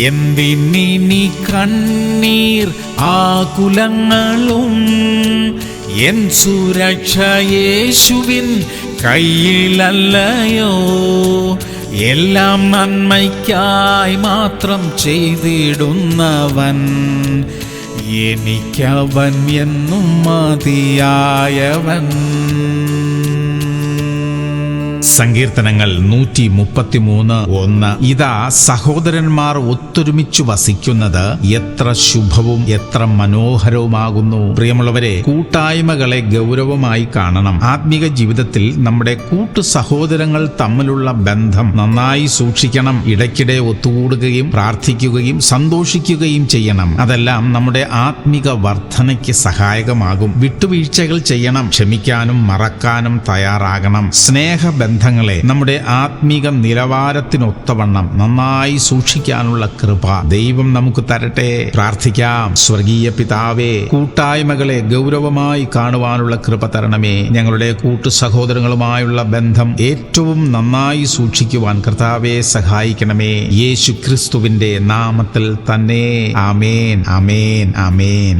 എന്തിനി കണ്ണീർ ആകുലങ്ങളും, എൻ സുരക്ഷ യേശുവിൻ കയ്യിലല്ലയോ. എല്ലാം നന്മയ്ക്കായി മാത്രം ചെയ്തിടുന്നവൻ, എനിക്കവൻ എന്നും മതിയായവൻ. സങ്കീർത്തനങ്ങൾ 133:1. ഇതാ സഹോദരന്മാർ ഒത്തൊരുമിച്ചു വസിക്കുന്നത് എത്ര ശുഭവും എത്ര മനോഹരവുമാകുന്നു. പ്രിയമുള്ളവരെ, കൂട്ടായ്മകളെ ഗൗരവമായി കാണണം. ആത്മീക ജീവിതത്തിൽ നമ്മുടെ കൂട്ടു സഹോദരങ്ങൾ തമ്മിലുള്ള ബന്ധം നന്നായി സൂക്ഷിക്കണം. ഇടയ്ക്കിടെ ഒത്തുകൂടുകയും പ്രാർത്ഥിക്കുകയും സന്തോഷിക്കുകയും ചെയ്യണം. അതെല്ലാം നമ്മുടെ ആത്മീക വർധനയ്ക്ക് സഹായകമാകും. വിട്ടുവീഴ്ചകൾ ചെയ്യണം. ക്ഷമിക്കാനും മറക്കാനും തയ്യാറാകണം. സ്നേഹബന്ധങ്ങളെ നമ്മുടെ ആത്മീക നിലവാരത്തിനൊത്തവണ്ണം നന്നായി സൂക്ഷിക്കാനുള്ള കൃപ ദൈവം നമുക്ക് തരട്ടെ. പ്രാർത്ഥിക്കാം. സ്വർഗീയ പിതാവേ, കൂട്ടായ്മകളെ ഗൗരവമായി കാണുവാനുള്ള കൃപ തരണമേ. ഞങ്ങളുടെ കൂട്ടു സഹോദരങ്ങളുമായുള്ള ബന്ധം ഏറ്റവും നന്നായി സൂക്ഷിക്കുവാൻ കർത്താവേ സഹായിക്കണമേ. യേശു ക്രിസ്തുവിന്റെ നാമത്തിൽ തന്നെ. ആമേൻ, ആമേൻ, ആമേൻ.